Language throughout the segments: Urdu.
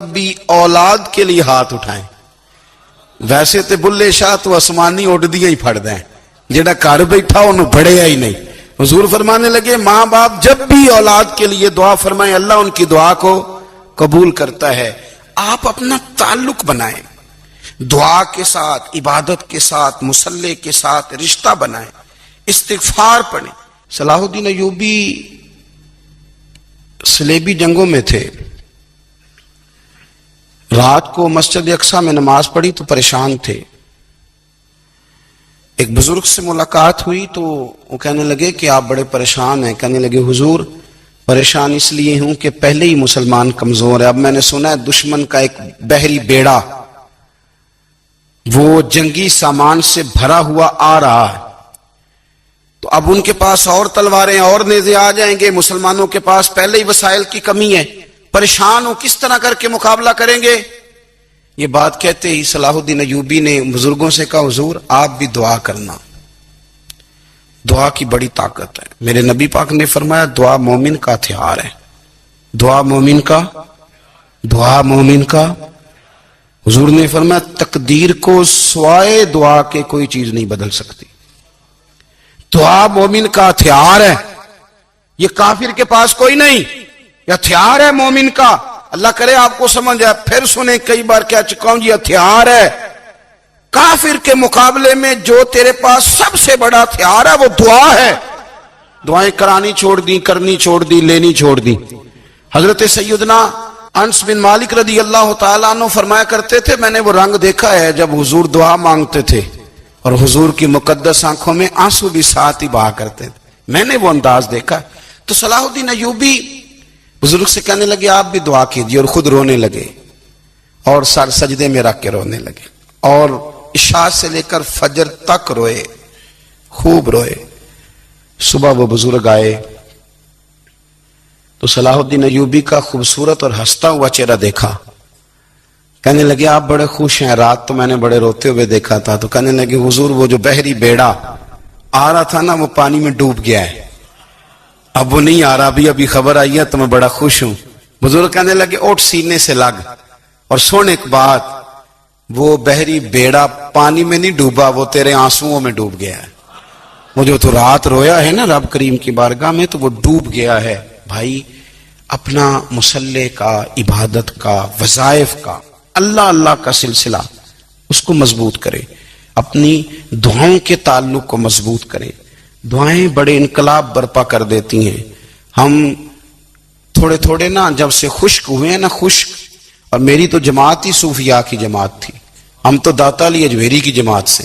بھی اولاد کے لیے ہاتھ اٹھائیں. ویسے تے بلے شاہ تو آسمانی اڈ دیا ہی پھڑ دیں, جڑا گھر بیٹھا انہوں بڑھیا ہی نہیں. حضور فرمانے لگے ماں باپ جب بھی اولاد کے لیے دعا فرمائیں اللہ ان کی دعا کو قبول کرتا ہے. آپ اپنا تعلق بنائیں, دعا کے ساتھ, عبادت کے ساتھ, مصلی کے ساتھ رشتہ بنائیں, استغفار پڑھیں. صلاح الدین ایوبی صلیبی جنگوں میں تھے. رات کو مسجد اقصی میں نماز پڑھی تو پریشان تھے. ایک بزرگ سے ملاقات ہوئی تو وہ کہنے لگے کہ آپ بڑے پریشان ہیں. کہنے لگے حضور پریشان اس لیے ہوں کہ پہلے ہی مسلمان کمزور ہے, اب میں نے سنا ہے دشمن کا ایک بحری بیڑا وہ جنگی سامان سے بھرا ہوا آ رہا ہے, تو اب ان کے پاس اور تلواریں اور نیزے آ جائیں گے, مسلمانوں کے پاس پہلے ہی وسائل کی کمی ہے, پریشان ہو کس طرح کر کے مقابلہ کریں گے. یہ بات کہتے ہی صلاح الدین ایوبی نے بزرگوں سے کہا حضور آپ بھی دعا کرنا, دعا کی بڑی طاقت ہے. میرے نبی پاک نے فرمایا دعا مومن کا ہتھیار ہے, دعا مومن کا, دعا مومن کا. حضور نے فرمایا تقدیر کو سوائے دعا کے کوئی چیز نہیں بدل سکتی. دعا مومن کا ہتھیار ہے, یہ کافر کے پاس کوئی نہیں, یہ ہتھیار ہے مومن کا. اللہ کرے آپ کو سمجھ آئے, پھر سنیں کئی بار کہہ چکا ہوں یہ ہتھیار ہے. کافر کے مقابلے میں جو تیرے پاس سب سے بڑا ہتھیار ہے وہ دعا ہے. دعائیں کرانی چھوڑ دی, کرنی چھوڑ دی, لینی چھوڑ دی. حضرت سیدنا انس بن مالک رضی اللہ تعالیٰ عنہ فرمایا کرتے تھے میں نے وہ رنگ دیکھا ہے جب حضور دعا مانگتے تھے اور حضور کی مقدس آنکھوں میں آنسو بھی ساتھ ہی بہا کرتے تھے, میں نے وہ انداز دیکھا. تو صلاح الدین ایوبی بزرگ سے کہنے لگے آپ بھی دعا کیجیے, اور خود رونے لگے اور سر سجدے میں رکھ کے رونے لگے, اور عشاء سے لے کر فجر تک روئے, خوب روئے. صبح وہ بزرگ آئے تو صلاح الدین ایوبی کا خوبصورت اور ہنستا ہوا چہرہ دیکھا. کہنے لگے آپ بڑے خوش ہیں, رات تو میں نے بڑے روتے ہوئے دیکھا تھا. تو کہنے لگے حضور وہ جو بحری بیڑا آ رہا تھا نا وہ پانی میں ڈوب گیا ہے, اب وہ نہیں آ رہا, ابھی خبر آئی ہے تو میں بڑا خوش ہوں. بزرگ کہنے لگے اٹھ سینے سے لگ اور سن ایک بات, وہ بحری بیڑا پانی میں نہیں ڈوبا, وہ تیرے آنسوؤں میں ڈوب گیا ہے. وہ جو تو رات رویا ہے نا رب کریم کی بارگاہ میں تو وہ ڈوب گیا ہے. بھائی اپنا مصلی کا, عبادت کا, وظائف کا, اللہ اللہ کا سلسلہ اس کو مضبوط کرے, اپنی دعاؤں کے تعلق کو مضبوط کرے. دعائیں بڑے انقلاب برپا کر دیتی ہیں. ہم تھوڑے تھوڑے نا جب سے خشک ہوئے ہیں نا, خشک, اور میری تو جماعت ہی صوفیاء کی جماعت تھی. ہم تو داتا علی اجمیری کی جماعت سے,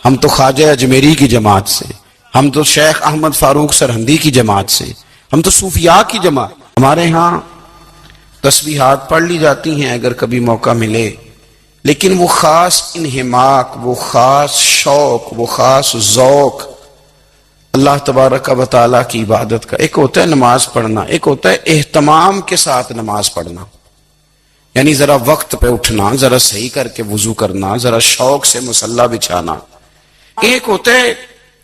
ہم تو خواجہ اجمیری کی جماعت سے, ہم تو شیخ احمد فاروق سرہندی کی جماعت سے, ہم تو صوفیاء کی جماعت. ہمارے ہاں تسبیحات پڑھ لی جاتی ہیں اگر کبھی موقع ملے, لیکن وہ خاص انہماک, وہ خاص شوق, وہ خاص ذوق اللہ تبارک و تعالیٰ کی عبادت کا. ایک ہوتا ہے نماز پڑھنا, ایک ہوتا ہے اہتمام کے ساتھ نماز پڑھنا, یعنی ذرا وقت پہ اٹھنا, ذرا صحیح کر کے وضو کرنا, ذرا شوق سے مصلی بچھانا. ایک ہوتا ہے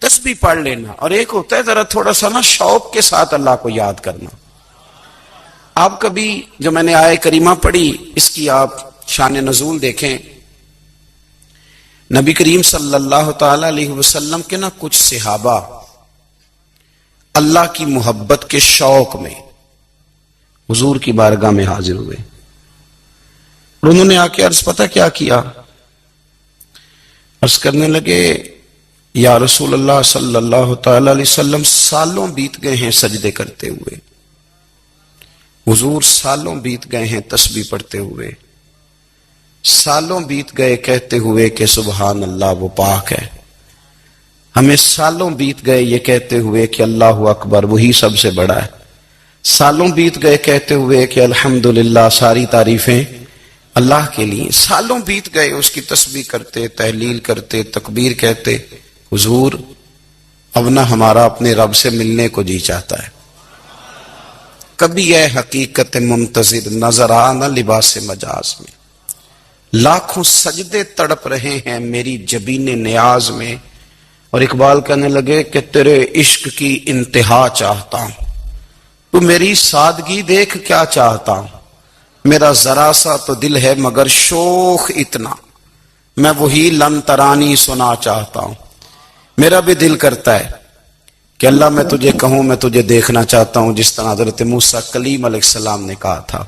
تسبیح پڑھ لینا, اور ایک ہوتا ہے ذرا تھوڑا سا نا شوق کے ساتھ اللہ کو یاد کرنا. آپ کبھی جو میں نے آیت کریمہ پڑھی اس کی آپ شان نزول دیکھیں. نبی کریم صلی اللہ تعالی علیہ وسلم کے نا کچھ صحابہ اللہ کی محبت کے شوق میں حضور کی بارگاہ میں حاضر ہوئے, اور انہوں نے آ کے عرض پتہ کیا کیا, عرض کرنے لگے یا رسول اللہ صلی اللہ تعالی علیہ وسلم سالوں بیت گئے ہیں سجدے کرتے ہوئے, حضور سالوں بیت گئے ہیں تسبیح پڑھتے ہوئے, سالوں بیت گئے کہتے ہوئے کہ سبحان اللہ وہ پاک ہے, ہمیں سالوں بیت گئے یہ کہتے ہوئے کہ اللہ اکبر وہی سب سے بڑا ہے, سالوں بیت گئے کہتے ہوئے کہ الحمدللہ ساری تعریفیں اللہ کے لیے, سالوں بیت گئے اس کی تسبیح کرتے, تحلیل کرتے, تکبیر کہتے. حضور اب نہ ہمارا اپنے رب سے ملنے کو جی چاہتا ہے. کبھی اے حقیقت منتظر نظر آ نہ لباس مجاز میں, لاکھوں سجدے تڑپ رہے ہیں میری جبین نیاز میں. اور اقبال کہنے لگے کہ تیرے عشق کی انتہا چاہتا ہوں, تو میری سادگی دیکھ کیا چاہتا ہوں, میرا ذرا سا تو دل ہے مگر شوق اتنا، میں وہی لن ترانی سنا چاہتا ہوں۔ میرا بھی دل کرتا ہے کہ اللہ میں تجھے کہوں میں تجھے دیکھنا چاہتا ہوں، جس طرح حضرت موسیٰ کلیم علیہ السلام نے کہا تھا،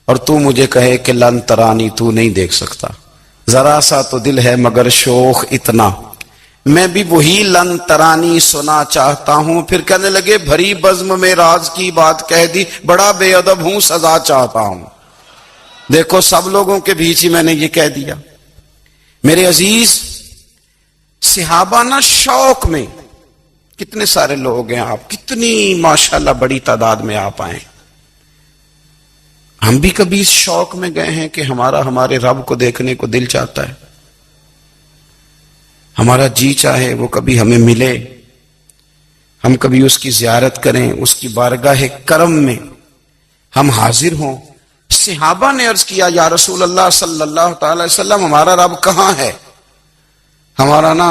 اور تو مجھے کہے کہ لن ترانی تو نہیں دیکھ سکتا، ذرا سا تو دل ہے مگر شوق اتنا، میں بھی وہی لن ترانی سنا چاہتا ہوں۔ پھر کہنے لگے بھری بزم میں راز کی بات کہہ دی، بڑا بے ادب ہوں سزا چاہتا ہوں۔ دیکھو سب لوگوں کے بیچ ہی میں نے یہ کہہ دیا۔ میرے عزیز صحابہ نا شوق میں، کتنے سارے لوگ ہیں آپ، کتنی ماشاءاللہ بڑی تعداد میں آپ آئیں، ہم بھی کبھی اس شوق میں گئے ہیں کہ ہمارے رب کو دیکھنے کو دل چاہتا ہے، ہمارا جی چاہے وہ کبھی ہمیں ملے، ہم کبھی اس کی زیارت کریں، اس کی بارگاہ کرم میں ہم حاضر ہوں۔ صحابہ نے عرض کیا یا رسول اللہ صلی اللہ تعالی وسلم ہمارا رب کہاں ہے؟ ہمارا نا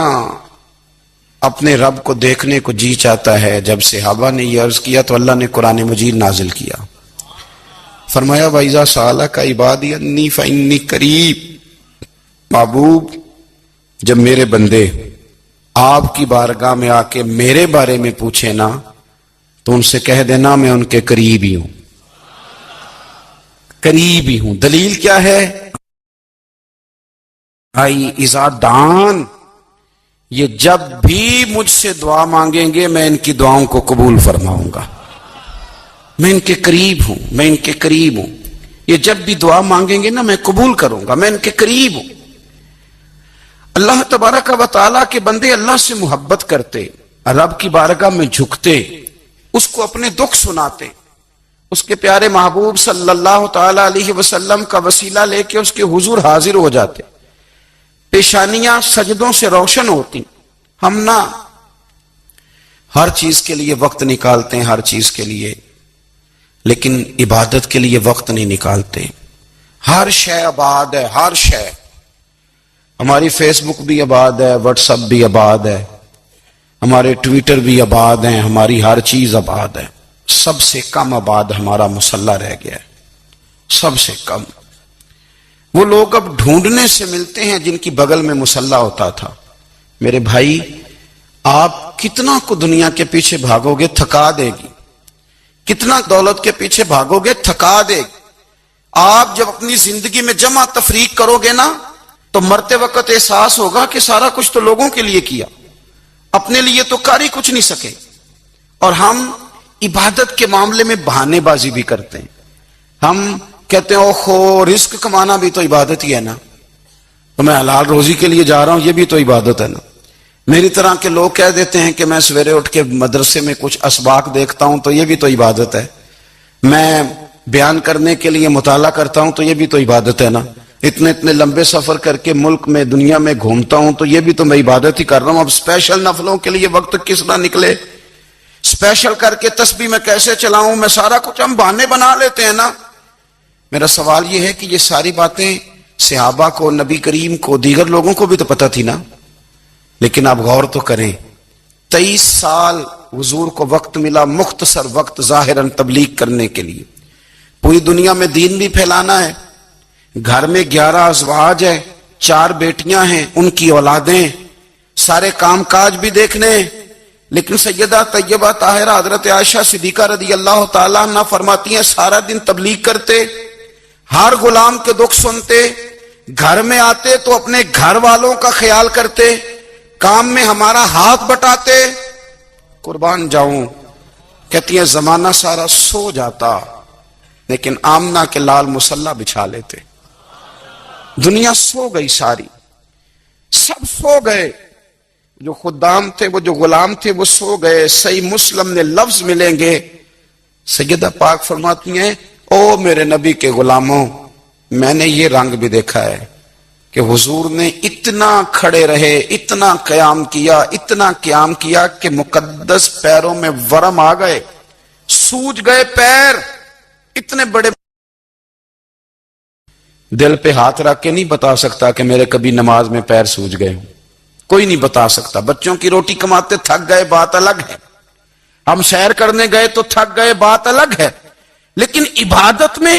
اپنے رب کو دیکھنے کو جی چاہتا ہے۔ جب صحابہ نے یہ عرض کیا تو اللہ نے قرآن مجید نازل کیا، فرمایا وَإِذَا سَأَلَكَ عِبَادِي عَنِّي فَإِنِّي قَرِيبٌ، محبوب جب میرے بندے آپ کی بارگاہ میں آ کے میرے بارے میں پوچھے نا تو ان سے کہہ دینا میں ان کے قریب ہی ہوں، قریب ہی ہوں۔ دلیل کیا ہے؟ اذا دان، یہ جب بھی مجھ سے دعا مانگیں گے میں ان کی دعاؤں کو قبول فرماؤں گا، میں ان کے قریب ہوں، میں ان کے قریب ہوں۔ یہ جب بھی دعا مانگیں گے نا میں قبول کروں گا، میں ان کے قریب ہوں۔ اللہ تبارک و تعالیٰ کے بندے اللہ سے محبت کرتے، رب کی بارگاہ میں جھکتے، اس کو اپنے دکھ سناتے، اس کے پیارے محبوب صلی اللہ تعالی علیہ وسلم کا وسیلہ لے کے اس کے حضور حاضر ہو جاتے، پیشانیاں سجدوں سے روشن ہوتی۔ ہم نا ہر چیز کے لیے وقت نکالتے ہیں، ہر چیز کے لیے، لیکن عبادت کے لیے وقت نہیں نکالتے۔ ہر شے آباد ہے، ہر شے، ہماری فیس بک بھی آباد ہے، واٹس ایپ بھی آباد ہے، ہمارے ٹویٹر بھی آباد ہیں، ہماری ہر چیز آباد ہے۔ سب سے کم آباد ہمارا مصلی رہ گیا ہے، سب سے کم۔ وہ لوگ اب ڈھونڈنے سے ملتے ہیں جن کی بغل میں مصلی ہوتا تھا۔ میرے بھائی آپ کتنا کو دنیا کے پیچھے بھاگو گے تھکا دے گی، کتنا دولت کے پیچھے بھاگو گے تھکا دے گی۔ آپ جب اپنی زندگی میں جمع تفریق کرو گے نا تو مرتے وقت احساس ہوگا کہ سارا کچھ تو لوگوں کے لیے کیا، اپنے لیے تو کر ہی کچھ نہیں سکے۔ اور ہم عبادت کے معاملے میں بہانے بازی بھی کرتے ہیں، ہم کہتے ہیں اوہو رزق کمانا بھی تو عبادت ہی ہے نا، تو میں حلال روزی کے لیے جا رہا ہوں، یہ بھی تو عبادت ہے نا۔ میری طرح کے لوگ کہہ دیتے ہیں کہ میں سویرے اٹھ کے مدرسے میں کچھ اسباق دیکھتا ہوں تو یہ بھی تو عبادت ہے، میں بیان کرنے کے لیے مطالعہ کرتا ہوں تو یہ بھی تو عبادت ہے نا، اتنے لمبے سفر کر کے ملک میں دنیا میں گھومتا ہوں تو یہ بھی تو میں عبادت ہی کر رہا ہوں۔ اب اسپیشل نفلوں کے لیے وقت کس نہ نکلے، اسپیشل کر کے تسبیح میں کیسے چلاؤں، میں سارا کچھ ہم بہانے بنا لیتے ہیں نا۔ میرا سوال یہ ہے کہ یہ ساری باتیں صحابہ کو، نبی کریم کو، دیگر لوگوں کو بھی تو پتہ تھی نا، لیکن آپ غور تو کریں 23 سال حضور کو وقت ملا، مختصر وقت ظاہراً تبلیغ کرنے کے لیے، پوری دنیا میں دین بھی پھیلانا ہے۔ گھر میں 11 ازواج ہے، 4 بیٹیاں ہیں، ان کی اولادیں، سارے کام کاج بھی دیکھنے، لیکن سیدہ طیبہ طاہرہ حضرت عائشہ صدیقہ رضی اللہ تعالیٰ عنہ فرماتی ہیں سارا دن تبلیغ کرتے، ہر غلام کے دکھ سنتے، گھر میں آتے تو اپنے گھر والوں کا خیال کرتے، کام میں ہمارا ہاتھ بٹاتے۔ قربان جاؤں، کہتی ہیں زمانہ سارا سو جاتا لیکن آمنہ کے لال مصلی بچھا لیتے۔ دنیا سو گئی، ساری سب سو گئے، جو خدام تھے، وہ جو غلام تھے وہ سو گئے۔ صحیح مسلم نے لفظ ملیں گے، سیدہ پاک فرماتی ہیں او میرے نبی کے غلاموں، میں نے یہ رنگ بھی دیکھا ہے کہ حضور نے اتنا کھڑے رہے، اتنا قیام کیا، اتنا قیام کیا کہ مقدس پیروں میں ورم آ گئے، سوج گئے پیر، اتنے بڑے۔ دل پہ ہاتھ رکھ کے نہیں بتا سکتا کہ میرے کبھی نماز میں پیر سوج گئے ہوں، کوئی نہیں بتا سکتا۔ بچوں کی روٹی کماتے تھک گئے بات الگ ہے، ہم سیر کرنے گئے تو تھک گئے بات الگ ہے، لیکن عبادت میں